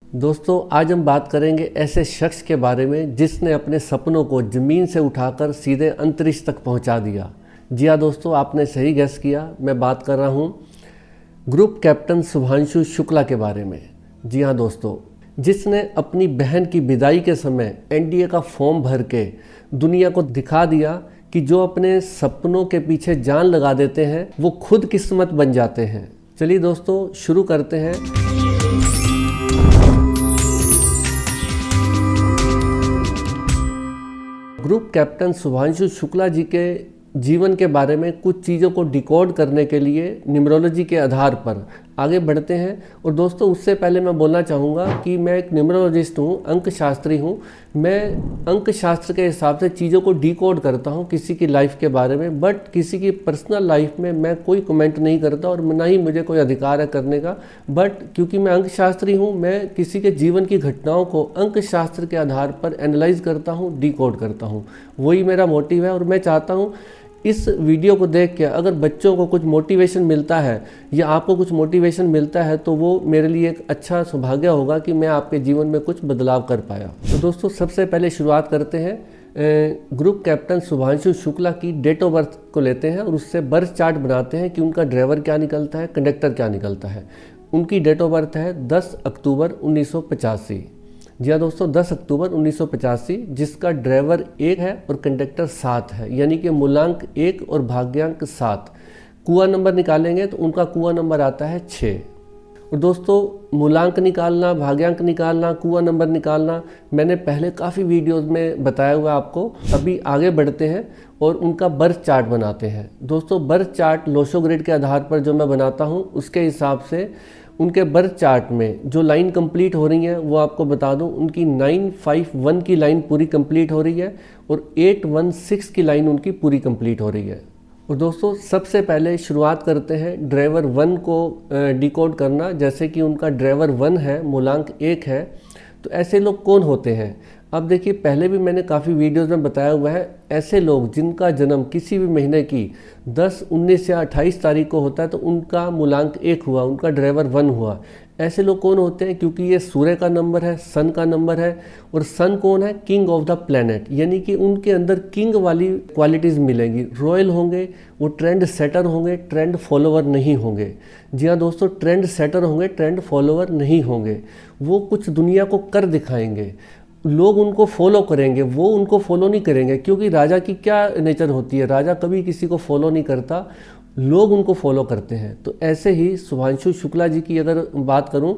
दोस्तों आज हम बात करेंगे ऐसे शख्स के बारे में जिसने अपने सपनों को ज़मीन से उठाकर सीधे अंतरिक्ष तक पहुंचा दिया। जी हाँ दोस्तों, आपने सही गेस किया। मैं बात कर रहा हूं ग्रुप कैप्टन शुभांशु शुक्ला के बारे में। जी हाँ दोस्तों, जिसने अपनी बहन की विदाई के समय एनडीए का फॉर्म भर के दुनिया को दिखा दिया कि जो अपने सपनों के पीछे जान लगा देते हैं वो खुद किस्मत बन जाते हैं। चलिए दोस्तों शुरू करते हैं। ग्रुप कैप्टन शुभांशु शुक्ला जी के जीवन के बारे में कुछ चीज़ों को डिकोड करने के लिए न्यूमरोलॉजी के आधार पर आगे बढ़ते हैं। और दोस्तों उससे पहले मैं बोलना चाहूँगा कि मैं एक न्यूमरोलॉजिस्ट हूँ, अंक शास्त्री हूँ। मैं अंक शास्त्र के हिसाब से चीज़ों को डिकोड करता हूँ किसी की लाइफ के बारे में, बट किसी की पर्सनल लाइफ में मैं कोई कमेंट नहीं करता और ना ही मुझे कोई अधिकार है करने का। बट क्योंकि मैं अंक शास्त्री हूँ, मैं किसी के जीवन की घटनाओं को अंक शास्त्र के आधार पर एनालाइज करता हूँ, डिकोड करता हूँ। वही मेरा मोटिव है। और मैं चाहता हूँ इस वीडियो को देख के अगर बच्चों को कुछ मोटिवेशन मिलता है या आपको कुछ मोटिवेशन मिलता है तो वो मेरे लिए एक अच्छा सौभाग्य होगा कि मैं आपके जीवन में कुछ बदलाव कर पाया। तो दोस्तों सबसे पहले शुरुआत करते हैं ग्रुप कैप्टन शुभांशु शुक्ला की डेट ऑफ बर्थ को लेते हैं और उससे बर्थ चार्ट बनाते हैं कि उनका ड्राइवर क्या निकलता है, कंडक्टर क्या निकलता है। उनकी डेट ऑफ बर्थ है 10 अक्टूबर 1985। जी हाँ दोस्तों, 10 अक्टूबर 1985, जिसका ड्राइवर 1 है और कंडक्टर 7 है, यानी कि मूलांक 1 और भाग्यांक 7। कुआ नंबर निकालेंगे तो उनका कुआ नंबर आता है 6। और दोस्तों मूलांक निकालना, भाग्यांक निकालना, कुआ नंबर निकालना मैंने पहले काफ़ी वीडियोस में बताया हुआ आपको। अभी आगे बढ़ते हैं और उनका बर्थ चार्ट बनाते हैं। दोस्तों बर्थ चार्ट लोशो ग्रिड के आधार पर जो मैं बनाता हूँ उसके हिसाब से उनके बर्थ चार्ट में जो लाइन कंप्लीट हो रही है वो आपको बता दूं, उनकी 951 की लाइन पूरी कंप्लीट हो रही है और 816 की लाइन उनकी पूरी कंप्लीट हो रही है। और दोस्तों सबसे पहले शुरुआत करते हैं ड्राइवर 1 को डिकोड करना। जैसे कि उनका ड्राइवर 1 है, मूलांक 1 है, तो ऐसे लोग कौन होते हैं। अब देखिए, पहले भी मैंने काफ़ी वीडियोस में बताया हुआ है, ऐसे लोग जिनका जन्म किसी भी महीने की 10, 19 या 28 तारीख को होता है तो उनका मूलांक 1 हुआ, उनका ड्राइवर 1 हुआ। ऐसे लोग कौन होते हैं, क्योंकि ये सूर्य का नंबर है, सन का नंबर है, और सन कौन है, किंग ऑफ द प्लेनेट, यानी कि उनके अंदर किंग वाली क्वालिटीज़ मिलेंगी। रॉयल होंगे, वो ट्रेंड सेटर होंगे, ट्रेंड फॉलोवर नहीं होंगे। जी हाँ दोस्तों, ट्रेंड सेटर होंगे, ट्रेंड फॉलोवर नहीं होंगे। वो कुछ दुनिया को कर दिखाएंगे, लोग उनको फॉलो करेंगे, वो उनको फॉलो नहीं करेंगे। क्योंकि राजा की क्या नेचर होती है, राजा कभी किसी को फॉलो नहीं करता, लोग उनको फॉलो करते हैं। तो ऐसे ही शुभांशु शुक्ला जी की अगर बात करूं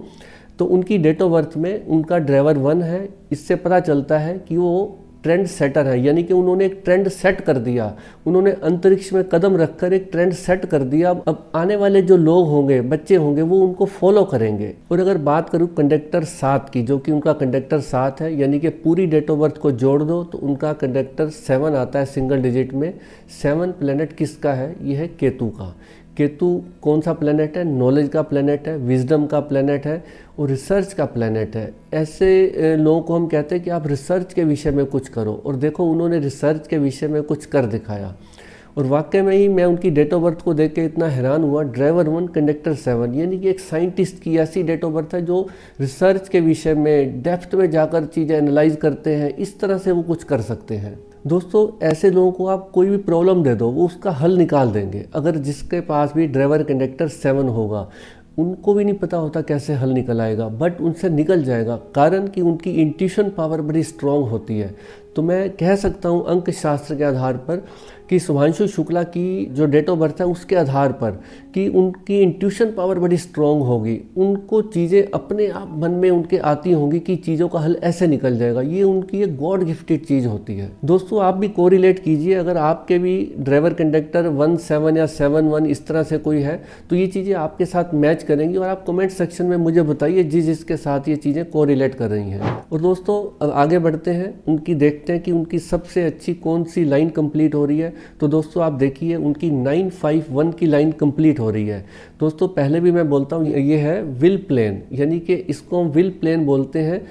तो उनकी डेट ऑफ बर्थ में उनका ड्राइवर 1 है। इससे पता चलता है कि वो ट्रेंड सेटर है, यानी कि उन्होंने एक ट्रेंड सेट कर दिया। उन्होंने अंतरिक्ष में कदम रखकर एक ट्रेंड सेट कर दिया। अब आने वाले जो लोग होंगे, बच्चे होंगे, वो उनको फॉलो करेंगे। और अगर बात करूँ कंडक्टर 7 की, जो कि उनका कंडक्टर 7 है, यानी कि पूरी डेट ऑफ बर्थ को जोड़ दो तो उनका कंडक्टर 7 आता है सिंगल डिजिट में। 7 प्लेनेट किसका है, ये है केतु का। केतु कौन सा प्लेनेट है, नॉलेज का प्लेनेट है, विजडम का प्लेनेट है और रिसर्च का प्लेनेट है। ऐसे लोगों को हम कहते हैं कि आप रिसर्च के विषय में कुछ करो। और देखो उन्होंने रिसर्च के विषय में कुछ कर दिखाया। और वाकई में ही मैं उनकी डेट ऑफ बर्थ को देख के इतना हैरान हुआ। ड्राइवर 1 कंडक्टर 7, यानी कि एक साइंटिस्ट की ऐसी डेट ऑफ बर्थ है जो रिसर्च के विषय में डेप्थ में जाकर चीज़ें एनालाइज करते हैं। इस तरह से वो कुछ कर सकते हैं। दोस्तों ऐसे लोगों को आप कोई भी प्रॉब्लम दे दो, वो उसका हल निकाल देंगे। अगर जिसके पास भी ड्राइवर कंडक्टर 7 होगा, उनको भी नहीं पता होता कैसे हल निकल आएगा, बट उनसे निकल जाएगा, कारण कि उनकी इंट्यूशन पावर बड़ी स्ट्रांग होती है। तो मैं कह सकता हूँ अंक शास्त्र के आधार पर कि शुभांशु शुक्ला की जो डेट ऑफ बर्थ है उसके आधार पर कि उनकी इंट्यूशन पावर बड़ी स्ट्रांग होगी। उनको चीज़ें अपने आप मन में उनके आती होंगी कि चीज़ों का हल ऐसे निकल जाएगा। ये उनकी एक गॉड गिफ्टेड चीज़ होती है। दोस्तों आप भी कोरिलेट कीजिए, अगर आपके भी ड्राइवर कंडक्टर 17 या 71 इस तरह से कोई है तो ये चीज़ें आपके साथ मैच करेंगी। और आप कमेंट सेक्शन में मुझे बताइए जिसके साथ ये चीज़ें कोरिलेट कर रही हैं। और दोस्तों अब आगे बढ़ते हैं, उनकी देखते हैं कि उनकी सबसे अच्छी कौन सी लाइन कंप्लीट हो रही है। तो दोस्तों आप देखिए उनकी 951 की लाइन कंप्लीट हो रही है। दोस्तों पहले भी मैं बोलता हूँ ये है विल प्लेन, यानी कि इसको हम विल प्लेन बोलते हैं।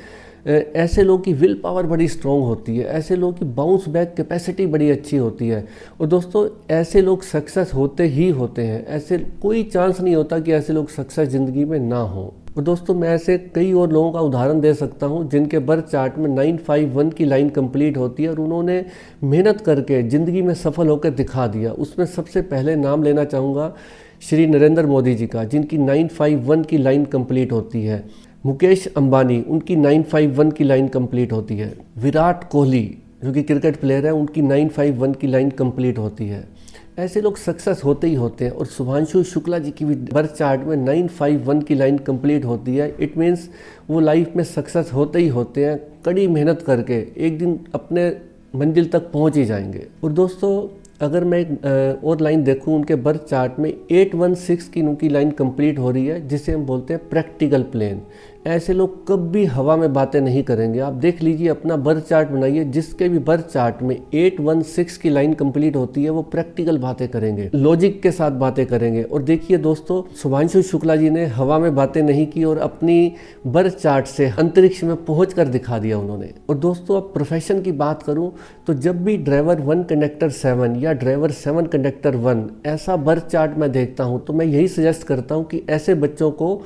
ऐसे लोगों की विल पावर बड़ी स्ट्रॉन्ग होती है, ऐसे लोगों की बाउंस बैक कैपेसिटी बड़ी अच्छी होती है। और दोस्तों ऐसे लोग सक्सेस होते ही होते हैं, ऐसे कोई चांस नहीं होता कि ऐसे लोग सक्सेस ज़िंदगी में ना हो। और दोस्तों मैं ऐसे कई और लोगों का उदाहरण दे सकता हूं जिनके बर्थ चार्ट में 951 की लाइन कंप्लीट होती है और उन्होंने मेहनत करके ज़िंदगी में सफल होकर दिखा दिया। उसमें सबसे पहले नाम लेना चाहूँगा श्री नरेंद्र मोदी जी का, जिनकी 951 की लाइन कंप्लीट होती है। मुकेश अंबानी, उनकी 951 की लाइन कंप्लीट होती है। विराट कोहली जो कि क्रिकेट प्लेयर है, उनकी 951 की लाइन कंप्लीट होती है। ऐसे लोग सक्सेस होते ही होते हैं। और शुभांशु शुक्ला जी की भी बर्थ चार्ट में 951 की लाइन कंप्लीट होती है। इट मीन्स वो लाइफ में सक्सेस होते ही होते हैं, कड़ी मेहनत करके एक दिन अपने मंजिल तक पहुंच ही जाएंगे। और दोस्तों अगर मैं एक और लाइन देखूं उनके बर्थ चार्ट में 816 की उनकी लाइन कंप्लीट हो रही है, जिसे हम बोलते हैं प्रैक्टिकल प्लेन। ऐसे लोग कभी हवा में बातें नहीं करेंगे। आप देख लीजिए, अपना बर्थ चार्ट बनाइए, जिसके भी बर्थ चार्ट में 816 की लाइन कंप्लीट होती है वो प्रैक्टिकल बातें करेंगे, लॉजिक के साथ बातें करेंगे। और देखिए दोस्तों, शुभांशु शुक्ला जी ने हवा में बातें नहीं की और अपनी बर्थ चार्ट से अंतरिक्ष में पहुँच कर दिखा दिया उन्होंने। और दोस्तों अब प्रोफेशन की बात करूँ तो जब भी ड्राइवर 1 कंडक्टर 7 या ड्राइवर 7 कंडक्टर 1 ऐसा बर्थ चार्ट मैं देखता हूँ तो मैं यही सजेस्ट करता हूँ कि ऐसे बच्चों को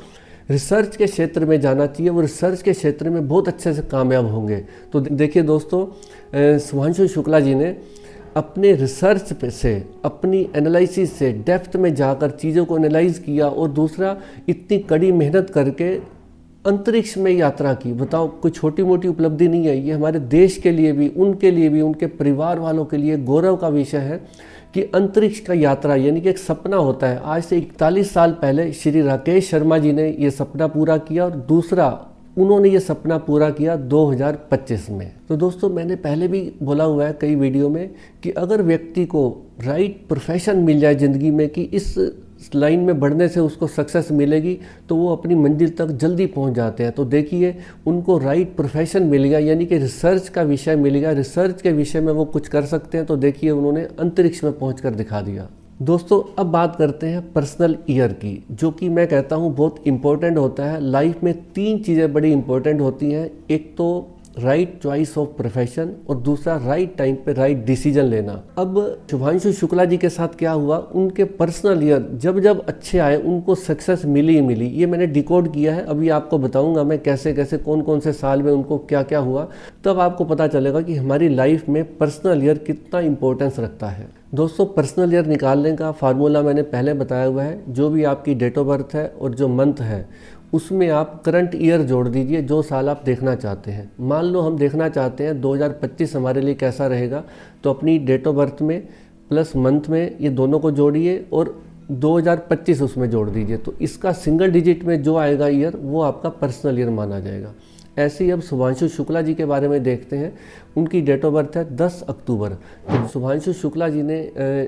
रिसर्च के क्षेत्र में जाना चाहिए। वो रिसर्च के क्षेत्र में बहुत अच्छे से कामयाब होंगे। तो देखिए दोस्तों, शुभांशु शुक्ला जी ने अपने रिसर्च पे से, अपनी एनालिसिस से डेप्थ में जाकर चीज़ों को एनालाइज किया और दूसरा इतनी कड़ी मेहनत करके अंतरिक्ष में यात्रा की। बताओ, कोई छोटी मोटी उपलब्धि नहीं है। ये हमारे देश के लिए भी, उनके लिए भी, उनके परिवार वालों के लिए गौरव का विषय है कि अंतरिक्ष का यात्रा यानी कि एक सपना होता है। आज से 41 साल पहले श्री राकेश शर्मा जी ने ये सपना पूरा किया और दूसरा उन्होंने ये सपना पूरा किया 2025 में। तो दोस्तों मैंने पहले भी बोला हुआ है कई वीडियो में कि अगर व्यक्ति को राइट प्रोफेशन मिल जाए ज़िंदगी में कि इस लाइन में बढ़ने से उसको सक्सेस मिलेगी तो वो अपनी मंजिल तक जल्दी पहुंच जाते हैं। तो देखिए, उनको राइट प्रोफेशन मिल गया यानी कि रिसर्च का विषय मिल गया, रिसर्च के विषय में वो कुछ कर सकते हैं। तो देखिए, उन्होंने अंतरिक्ष में पहुंचकर दिखा दिया। दोस्तों अब बात करते हैं पर्सनल ईयर की, जो कि मैं कहता हूं बहुत इंपॉर्टेंट होता है। लाइफ में 3 चीज़ें बड़ी इंपॉर्टेंट होती हैं। एक तो राइट चॉइस ऑफ प्रोफेशन और दूसरा राइट टाइम पे राइट डिसीजन लेना। अब शुभांशु शुक्ला जी के साथ क्या हुआ, उनके पर्सनल ईयर जब जब अच्छे आए उनको सक्सेस मिली ही मिली। ये मैंने डिकोड किया है, अभी आपको बताऊंगा मैं कैसे कैसे कौन कौन से साल में उनको क्या क्या हुआ, तब आपको पता चलेगा कि हमारी लाइफ में पर्सनल ईयर कितना इंपॉर्टेंस रखता है। दोस्तों पर्सनल ईयर निकालने का फार्मूला मैंने पहले बताया हुआ है। जो भी आपकी डेट ऑफ बर्थ है और जो मंथ है उसमें आप करंट ईयर जोड़ दीजिए, जो साल आप देखना चाहते हैं। मान लो हम देखना चाहते हैं 2025 हमारे लिए कैसा रहेगा, तो अपनी डेट ऑफ बर्थ में प्लस मंथ में ये दोनों को जोड़िए और 2025 उसमें जोड़ दीजिए। तो इसका सिंगल डिजिट में जो आएगा ईयर वो आपका पर्सनल ईयर माना जाएगा। ऐसे ही अब शुभांशु शुक्ला जी के बारे में देखते हैं। उनकी डेट ऑफ बर्थ है 10 अक्टूबर। तो शुभांशु शुक्ला जी ने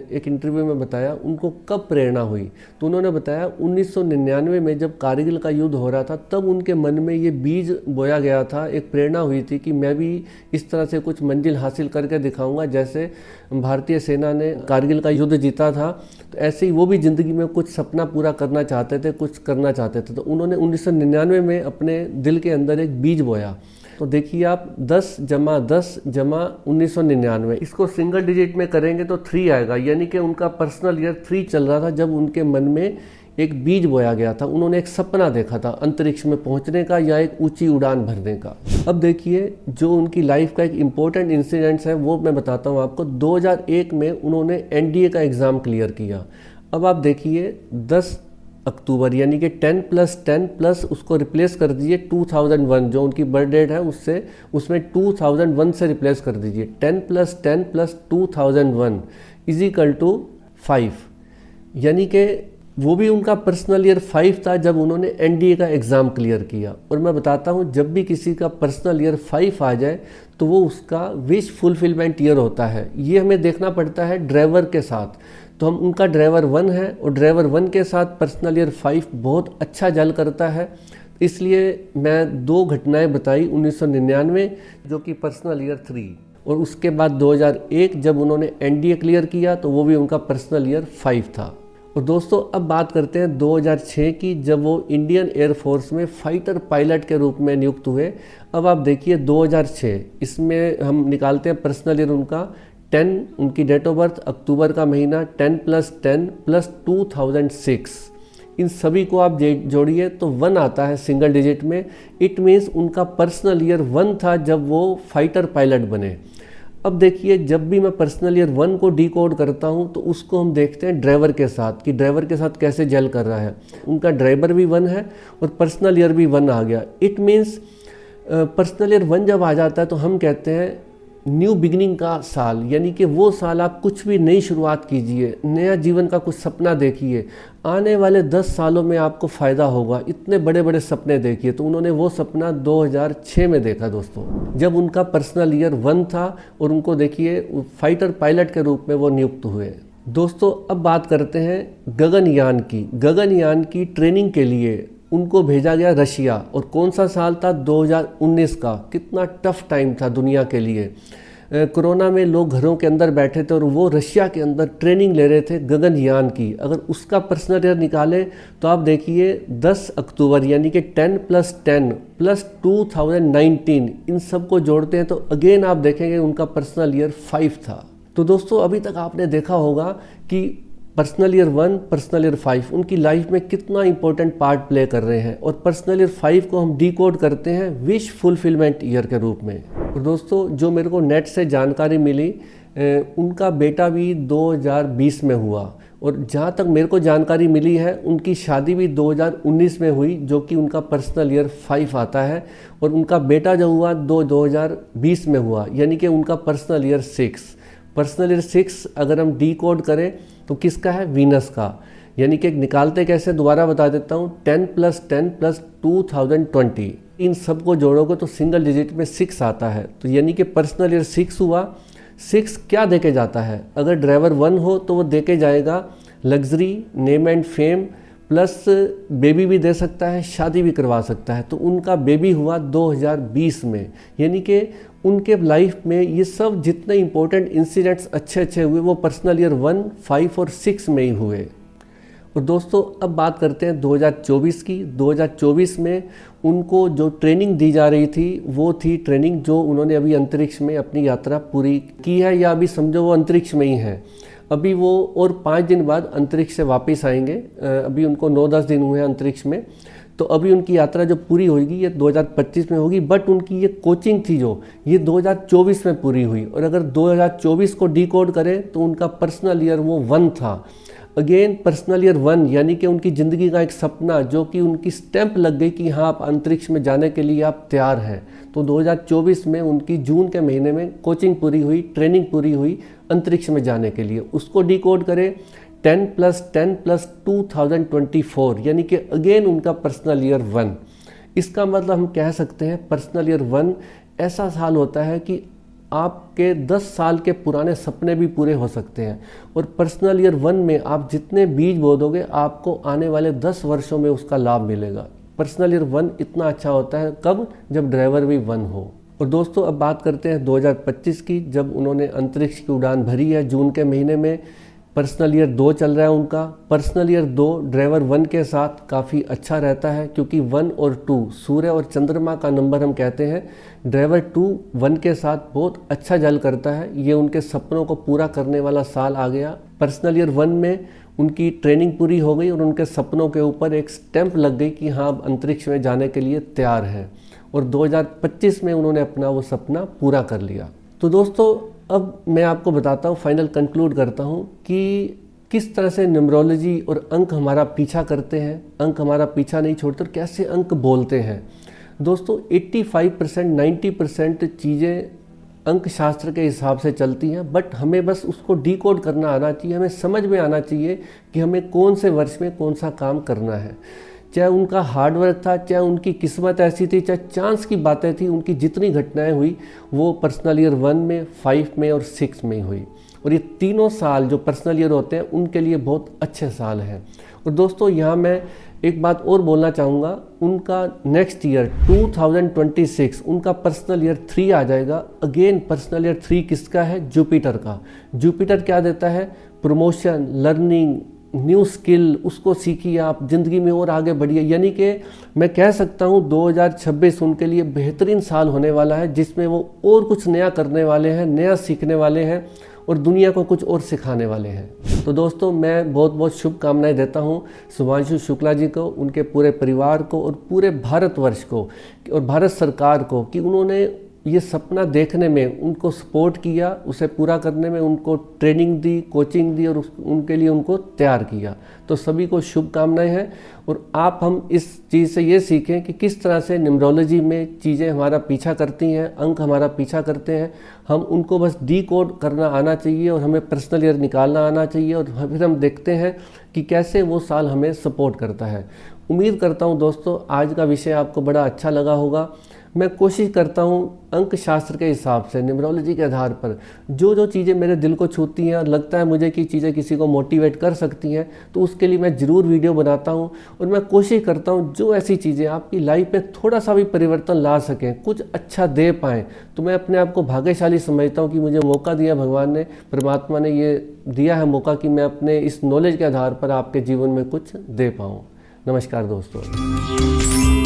एक इंटरव्यू में बताया उनको कब प्रेरणा हुई, तो उन्होंने बताया 1999 में जब कारगिल का युद्ध हो रहा था तब उनके मन में ये बीज बोया गया था, एक प्रेरणा हुई थी कि मैं भी इस तरह से कुछ मंजिल हासिल करके दिखाऊंगा जैसे भारतीय सेना ने कारगिल का युद्ध जीता था। तो ऐसे ही वो भी ज़िंदगी में कुछ सपना पूरा करना चाहते थे, कुछ करना चाहते थे। तो उन्होंने 1999 में अपने दिल के अंदर एक बीज बोया। तो देखिए आप 10 जमा 10 जमा 1999, इसको सिंगल डिजिट में करेंगे तो 3 आएगा, यानी कि उनका पर्सनल ईयर 3 चल रहा था जब उनके मन में एक बीज बोया गया था। उन्होंने एक सपना देखा था अंतरिक्ष में पहुंचने का या एक ऊंची उड़ान भरने का। अब देखिए जो उनकी लाइफ का एक इम्पोर्टेंट इंसिडेंट है वो मैं बताता हूं आपको। 2001 में उन्होंने एनडीए का एग्ज़ाम क्लियर किया। अब आप देखिए 10 अक्टूबर यानी कि 10 + 10 प्लस उसको रिप्लेस कर दीजिए 2001, जो उनकी बर्थ डेट है उसमें 2001 से रिप्लेस कर दीजिए। 10 + 10 + 2001 = 5, यानी कि वो भी उनका पर्सनल ईयर 5 था जब उन्होंने एनडीए का एग्ज़ाम क्लियर किया। और मैं बताता हूँ जब भी किसी का पर्सनल ईयर 5 आ जाए तो वो उसका विश फुलफिलमेंट ईयर होता है। ये हमें देखना पड़ता है ड्राइवर के साथ। तो हम उनका ड्राइवर 1 है और ड्राइवर 1 के साथ पर्सनल ईयर 5 बहुत अच्छा जल करता है। इसलिए मैं 2 घटनाएं बताई, 1999 जो कि पर्सनल ईयर 3 और उसके बाद 2001 जब उन्होंने एनडीए क्लियर किया तो वो भी उनका पर्सनल ईयर 5 था। और दोस्तों अब बात करते हैं 2006 की, जब वो इंडियन एयरफोर्स में फाइटर पायलट के रूप में नियुक्त हुए। अब आप देखिए 2006, इसमें हम निकालते हैं पर्सनल ईयर उनका 10, उनकी डेट ऑफ बर्थ अक्टूबर का महीना, 10 + 10 + 2006, इन सभी को आप जोड़िए तो 1 आता है सिंगल डिजिट में। इट मीन्स उनका पर्सनल ईयर 1 था जब वो फाइटर पायलट बने। अब देखिए, जब भी मैं पर्सनल ईयर 1 को डिकोड करता हूँ तो उसको हम देखते हैं ड्राइवर के साथ कि ड्राइवर के साथ कैसे जेल कर रहा है। उनका ड्राइवर भी 1 है और पर्सनल ईयर भी 1 आ गया। इट मीन्स पर्सनल ईयर 1 जब आ जाता है तो हम कहते हैं न्यू बिगिनिंग का साल, यानी कि वो साल आप कुछ भी नई शुरुआत कीजिए, नया जीवन का कुछ सपना देखिए, आने वाले 10 सालों में आपको फ़ायदा होगा, इतने बड़े बड़े सपने देखिए। तो उन्होंने वो सपना 2006 में देखा दोस्तों, जब उनका पर्सनल ईयर 1 था और उनको देखिए फाइटर पायलट के रूप में वो नियुक्त हुए। दोस्तों अब बात करते हैं गगनयान की। गगनयान की ट्रेनिंग के लिए उनको भेजा गया रशिया, और कौन सा साल था? 2019 का। कितना टफ टाइम था दुनिया के लिए। कोरोना में लोग घरों के अंदर बैठे थे और वो रशिया के अंदर ट्रेनिंग ले रहे थे गगनयान की। अगर उसका पर्सनल ईयर निकालें तो आप देखिए 10 अक्टूबर, यानी कि 10 + 10 + 2019, इन सब को जोड़ते हैं तो अगेन आप देखेंगे उनका पर्सनल ईयर 5 था। तो दोस्तों अभी तक आपने देखा होगा कि पर्सनल ईयर 1, पर्सनल ईयर 5 उनकी लाइफ में कितना इंपॉर्टेंट पार्ट प्ले कर रहे हैं। और पर्सनल ईयर 5 को हम डिकोड करते हैं विश फुलफिलमेंट ईयर के रूप में। और दोस्तों जो मेरे को नेट से जानकारी मिली, उनका बेटा भी 2020 में हुआ, और जहाँ तक मेरे को जानकारी मिली है उनकी शादी भी 2019 में हुई, जो कि उनका पर्सनल ईयर 5 आता है। और उनका बेटा जो हुआ 2020 में हुआ, यानी कि उनका पर्सनल ईयर 6। पर्सनल ईयर 6 अगर हम डिकोड करें तो किसका है? वीनस का। यानी कि निकालते कैसे, दोबारा बता देता हूँ, 10 + 10 + 2020, इन सब को जोड़ोगे तो सिंगल डिजिट में 6 आता है। तो यानी कि पर्सनल ईयर 6 हुआ। 6 क्या देके जाता है? अगर ड्राइवर 1 हो तो वो देके जाएगा luxury, name and fame, plus baby भी दे सकता है, शादी भी करवा सकता है। तो उनका बेबी हुआ 2020 में, यानी कि उनके लाइफ में ये सब जितने इंपॉर्टेंट इंसिडेंट्स अच्छे हुए वो पर्सनल ईयर 1, 5 और 6 में ही हुए। और दोस्तों अब बात करते हैं 2024 की। 2024 में उनको जो ट्रेनिंग दी जा रही थी वो थी ट्रेनिंग जो उन्होंने अभी अंतरिक्ष में अपनी यात्रा पूरी की है, या अभी समझो वो अंतरिक्ष में ही है। अभी वो और 5 दिन बाद अंतरिक्ष से वापस आएंगे। अभी उनको 9-10 दिन हुए हैं अंतरिक्ष में। तो अभी उनकी यात्रा जो पूरी होगी ये 2025 में होगी, बट उनकी ये कोचिंग थी जो ये 2024 में पूरी हुई। और अगर 2024 को डिकोड करें तो उनका पर्सनल ईयर वो 1 था। अगेन पर्सनल ईयर 1, यानी कि उनकी ज़िंदगी का एक सपना जो कि उनकी स्टैंप लग गई कि हाँ आप अंतरिक्ष में जाने के लिए आप तैयार हैं। तो 2024 में उनकी जून के महीने में कोचिंग पूरी हुई, ट्रेनिंग पूरी हुई अंतरिक्ष में जाने के लिए। उसको डिकोड करें 10 + 10 + 2024, यानी कि अगेन उनका पर्सनल ईयर 1। इसका मतलब हम कह सकते हैं पर्सनल ईयर 1 ऐसा साल होता है कि आपके 10 साल के पुराने सपने भी पूरे हो सकते हैं। और पर्सनल ईयर 1 में आप जितने बीज बो दोगे आपको आने वाले 10 वर्षों में उसका लाभ मिलेगा। पर्सनल ईयर 1 इतना अच्छा होता है, कब? जब ड्राइवर भी 1 हो। और दोस्तों अब बात करते हैं 2025 की, जब उन्होंने अंतरिक्ष की उड़ान भरी है जून के महीने में। पर्सनल ईयर 2 चल रहा है उनका। पर्सनल ईयर 2 ड्राइवर 1 के साथ काफ़ी अच्छा रहता है, क्योंकि 1 और 2 सूर्य और चंद्रमा का नंबर हम कहते हैं। ड्राइवर 2 1 के साथ बहुत अच्छा जल करता है। ये उनके सपनों को पूरा करने वाला साल आ गया। पर्सनल ईयर 1 में उनकी ट्रेनिंग पूरी हो गई और उनके सपनों के ऊपर एक स्टैंप लग गई कि हाँ अब अंतरिक्ष में जाने के लिए तैयार है। और 2025 में उन्होंने अपना वो सपना पूरा कर लिया। तो दोस्तों अब मैं आपको बताता हूँ, फाइनल कंक्लूड करता हूँ कि किस तरह से न्यूमरोलॉजी और अंक हमारा पीछा करते हैं, अंक हमारा पीछा नहीं छोड़ते और कैसे अंक बोलते हैं। दोस्तों 85% 90% चीज़ें अंक शास्त्र के हिसाब से चलती हैं, बट हमें बस उसको डिकोड करना आना चाहिए। हमें समझ में आना चाहिए कि हमें कौन से वर्ष में कौन सा काम करना है। चाहे उनका हार्डवर्क था, चाहे उनकी किस्मत ऐसी थी, चाहे चांस की बातें थी, उनकी जितनी घटनाएं हुई वो पर्सनल ईयर 1 में, 5 में और 6 में हुई। और ये तीनों साल जो पर्सनल ईयर होते हैं उनके लिए बहुत अच्छे साल हैं। और दोस्तों यहाँ मैं एक बात और बोलना चाहूँगा, उनका नेक्स्ट ईयर 2026 उनका पर्सनल ईयर 3 आ जाएगा। अगेन पर्सनल ईयर 3 किसका है? जुपिटर का। जुपिटर क्या देता है? प्रमोशन, लर्निंग, न्यू स्किल, उसको सीखिए आप, ज़िंदगी में और आगे बढ़िए। यानी कि मैं कह सकता हूँ 2026 उनके लिए बेहतरीन साल होने वाला है, जिसमें वो और कुछ नया करने वाले हैं, नया सीखने वाले हैं और दुनिया को कुछ और सिखाने वाले हैं। तो दोस्तों, मैं बहुत बहुत शुभकामनाएं देता हूं शुभांशु शुक्ला जी को, उनके पूरे परिवार को और पूरे भारतवर्ष को और भारत सरकार को कि उन्होंने ये सपना देखने में उनको सपोर्ट किया, उसे पूरा करने में उनको ट्रेनिंग दी, कोचिंग दी और उनके लिए उनको तैयार किया। तो सभी को शुभकामनाएं हैं। और हम इस चीज़ से ये सीखें कि किस तरह से न्यूमरोलॉजी में चीज़ें हमारा पीछा करती हैं, अंक हमारा पीछा करते हैं। हम उनको बस डीकोड करना आना चाहिए और हमें पर्सनल ईयर निकालना आना चाहिए और फिर हम देखते हैं कि कैसे वो साल हमें सपोर्ट करता है। उम्मीद करता हूँ दोस्तों आज का विषय आपको बड़ा अच्छा लगा होगा। मैं कोशिश करता हूँ अंक शास्त्र के हिसाब से, न्यूमरोलॉजी के आधार पर जो जो चीज़ें मेरे दिल को छूती हैं और लगता है मुझे कि चीज़ें किसी को मोटिवेट कर सकती हैं, तो उसके लिए मैं ज़रूर वीडियो बनाता हूँ। और मैं कोशिश करता हूँ जो ऐसी चीज़ें आपकी लाइफ में थोड़ा सा भी परिवर्तन ला सकें, कुछ अच्छा दे पाएँ, तो मैं अपने आप को भाग्यशाली समझता हूँ कि मुझे मौका दिया भगवान ने, परमात्मा ने ये दिया है मौका कि मैं अपने इस नॉलेज के आधार पर आपके जीवन में कुछ दे पाऊँ। नमस्कार दोस्तों।